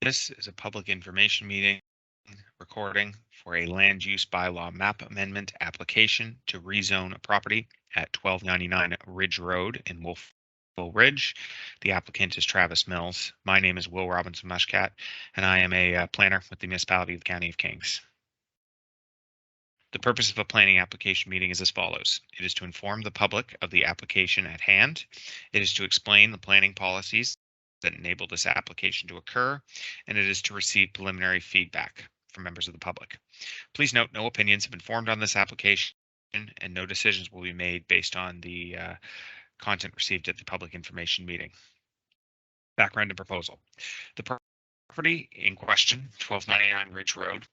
This is a public information meeting recording for a land use bylaw map amendment application to rezone a property at 1299 Ridge Road in Wolfville Ridge. The applicant is Travis Mills. My name is Will Robinson Mushcat, and I am a planner with the municipality of the County of Kings. The purpose of a planning application meeting is as follows. It is to inform the public of the application at hand. It is to explain the planning policies that enable this application to occur, and it is to receive preliminary feedback from members of the public. Please note no opinions have been formed on this application, and no decisions will be made based on the content received at the public information meeting. Background and proposal. The property in question, 1299 Ridge Road,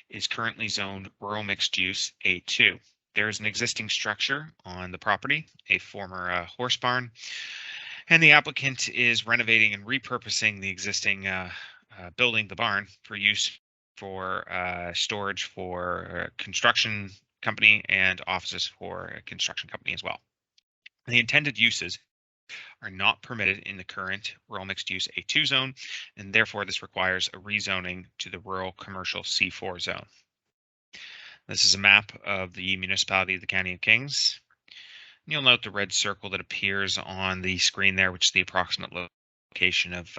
is currently zoned rural mixed use A2. There is an existing structure on the property, a former horse barn, and the applicant is renovating and repurposing the existing building, the barn, for use for storage for a construction company and offices for a construction company as well. The intended uses are not permitted in the current rural mixed use A2 zone, and therefore this requires a rezoning to the rural commercial C4 zone. This is a map of the municipality of the County of Kings. You'll note the red circle that appears on the screen there, which is the approximate location of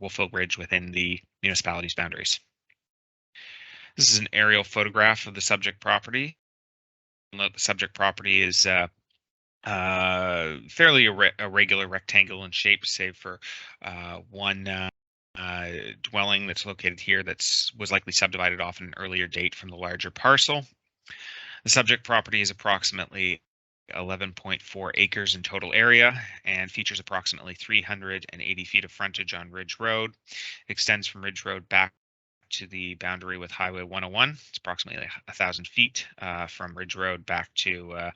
Wolfville Ridge within the municipality's boundaries. This is an aerial photograph of the subject property. You'll note the subject property is fairly irregular rectangle in shape, save for one dwelling that's located here that was likely subdivided off in an earlier date from the larger parcel. The subject property is approximately 11.4 acres in total area and features approximately 380 feet of frontage on Ridge Road. It extends from Ridge Road back to the boundary with Highway 101. It's approximately 1,000 feet from Ridge Road back to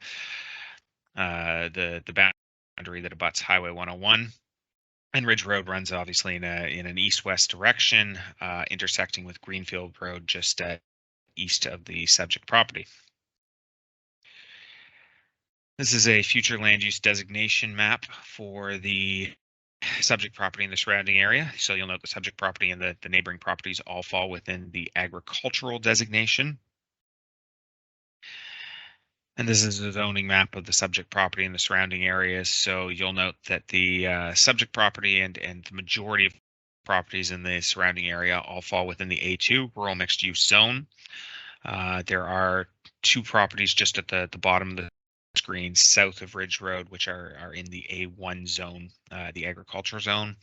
the boundary that abuts Highway 101. And Ridge Road runs obviously in an east-west direction, intersecting with Greenfield Road just east of the subject property. This is a future land use designation map for the subject property in the surrounding area. So you'll note the subject property and the neighboring properties all fall within the agricultural designation. And this is a zoning map of the subject property and the surrounding areas. So you'll note that the subject property and the majority of properties in the surrounding area all fall within the A2 rural mixed use zone. There are two properties just at the bottom of the screen south of Ridge Road, which are in the A1 zone, the agriculture zone.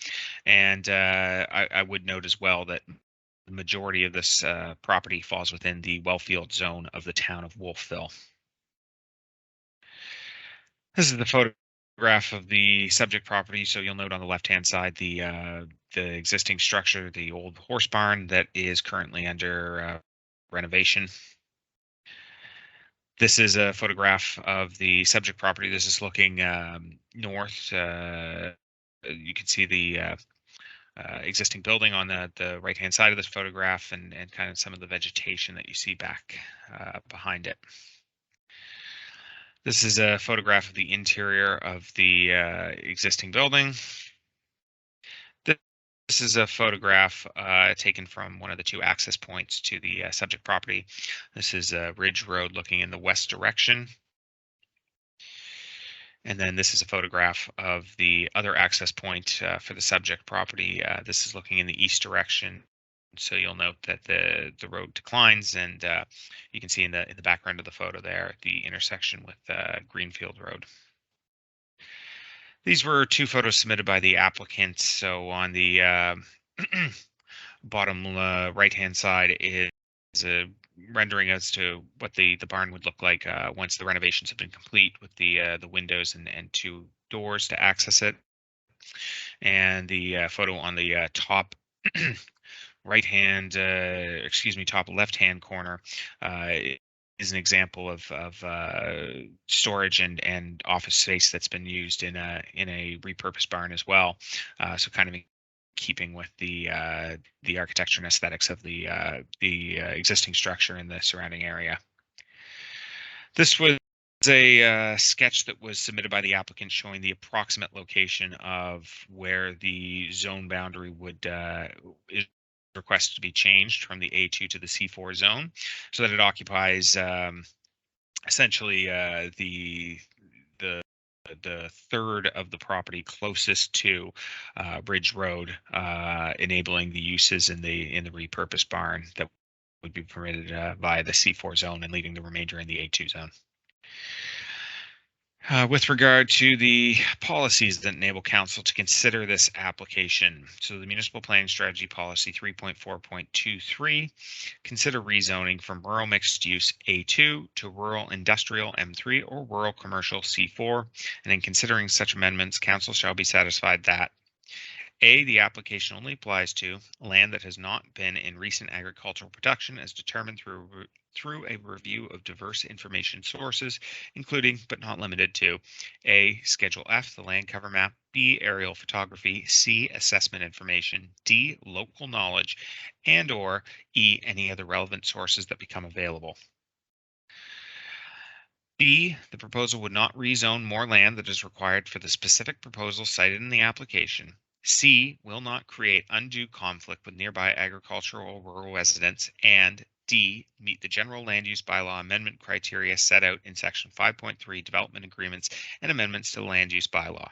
And I would note as well that the majority of this property falls within the wellfield zone of the town of Wolfville. This is the photograph of the subject property. So you'll note on the left-hand side the existing structure, the old horse barn that is currently under renovation. This is a photograph of the subject property. This is looking north. You can see the existing building on the right-hand side of this photograph and kind of some of the vegetation that you see back behind it. This is a photograph of the interior of the existing building. This is a photograph taken from one of the two access points to the subject property. This is Ridge Road looking in the west direction. And then this is a photograph of the other access point for the subject property. This is looking in the east direction. So you'll note that the road declines, and you can see in the background of the photo there the intersection with Greenfield Road. These were two photos submitted by the applicant. So on the bottom right-hand side is a rendering as to what the barn would look like once the renovations have been complete, with the windows and two doors to access it. And the photo on the top top left-hand corner is an example of storage and office space that's been used in a repurposed barn as well. So kind of in keeping with the architecture and aesthetics of the existing structure in the surrounding area. This was a sketch that was submitted by the applicant showing the approximate location of where the zone boundary would is requested to be changed from the A2 to the C4 zone, so that it occupies essentially the third of the property closest to Ridge Road, enabling the uses in the repurposed barn that would be permitted via the C4 zone and leaving the remainder in the A2 zone. With regard to the policies that enable council to consider this application, so the Municipal Planning Strategy Policy 3.4.23, consider rezoning from rural mixed use A2 to rural industrial M3 or rural commercial C4, and in considering such amendments, council shall be satisfied that A, the application only applies to land that has not been in recent agricultural production as determined through a review of diverse information sources, including but not limited to A, Schedule F, the land cover map, B, aerial photography, C, assessment information, D, local knowledge, and or E, any other relevant sources that become available. B, the proposal would not rezone more land that is required for the specific proposal cited in the application. C, will not create undue conflict with nearby agricultural or rural residents. And D, meet the general land use bylaw amendment criteria set out in section 5.3 development agreements and amendments to the land use bylaw.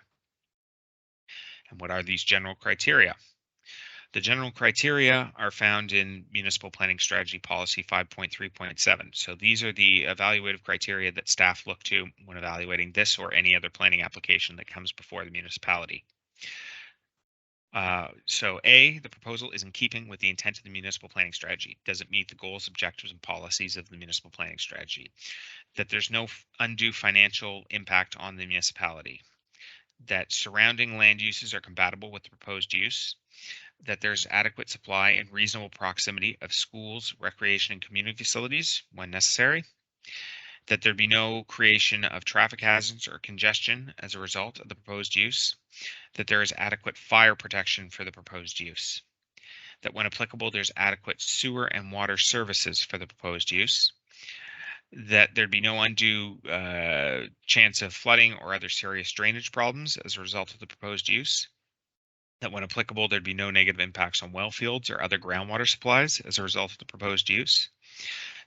And what are these general criteria? The general criteria are found in Municipal Planning Strategy Policy 5.3.7. So these are the evaluative criteria that staff look to when evaluating this or any other planning application that comes before the municipality. So A, the proposal is in keeping with the intent of the municipal planning strategy. Does it meet the goals, objectives, and policies of the municipal planning strategy? That there's no undue financial impact on the municipality. That surrounding land uses are compatible with the proposed use. That there's adequate supply and reasonable proximity of schools, recreation, and community facilities when necessary. That there be no creation of traffic hazards or congestion as a result of the proposed use. That there is adequate fire protection for the proposed use. That when applicable, there's adequate sewer and water services for the proposed use. That there'd be no undue chance of flooding or other serious drainage problems as a result of the proposed use. That when applicable, there'd be no negative impacts on well fields or other groundwater supplies as a result of the proposed use.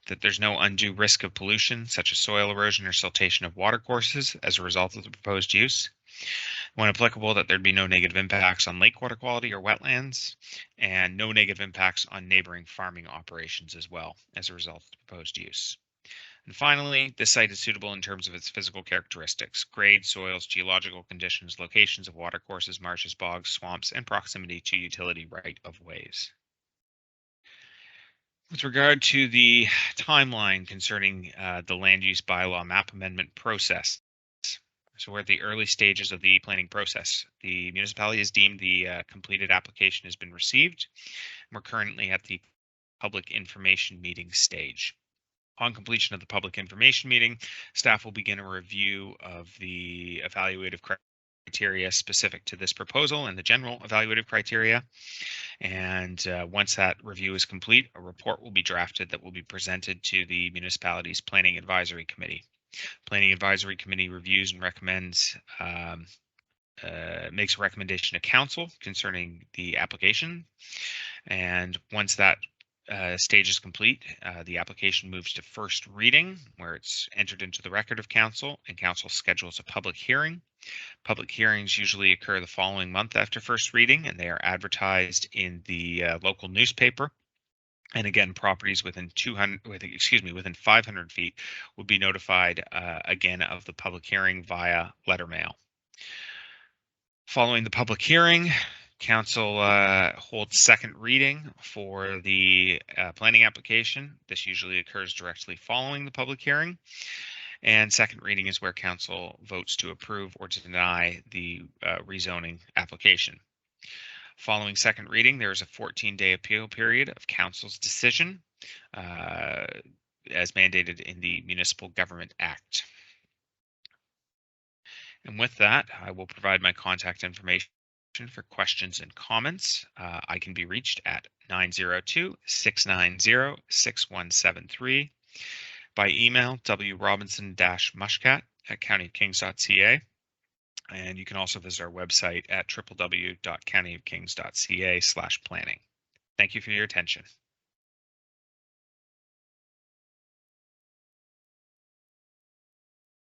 That there's no undue risk of pollution, such as soil erosion or siltation of watercourses as a result of the proposed use. When applicable, that there'd be no negative impacts on lake water quality or wetlands, and no negative impacts on neighboring farming operations as well as a result of the proposed use. And finally, this site is suitable in terms of its physical characteristics: grade, soils, geological conditions, locations of watercourses, marshes, bogs, swamps, and proximity to utility right-of-ways. With regard to the timeline concerning the land use bylaw map amendment process, so we're at the early stages of the planning process. The municipality has deemed the completed application has been received. We're currently at the public information meeting stage. On completion of the public information meeting, staff will begin a review of the evaluative criteria specific to this proposal and the general evaluative criteria. And once that review is complete, a report will be drafted that will be presented to the municipality's Planning Advisory Committee. Planning Advisory Committee reviews and recommends, makes a recommendation to council concerning the application. And once that stage is complete, the application moves to first reading, where it's entered into the record of council, and council schedules a public hearing. Public hearings usually occur the following month after first reading, and they are advertised in the local newspaper. And again, properties within 500 feet would be notified again of the public hearing via letter mail. Following the public hearing, council holds second reading for the planning application. This usually occurs directly following the public hearing. And second reading is where council votes to approve or to deny the rezoning application. Following second reading, there is a 14-day appeal period of council's decision as mandated in the Municipal Government Act. And with that, I will provide my contact information for questions and comments. I can be reached at 902-690-6173. by email, wrobinson-mushcat@countyofkings.ca. And you can also visit our website at www.countyofkings.ca/planning. Thank you for your attention.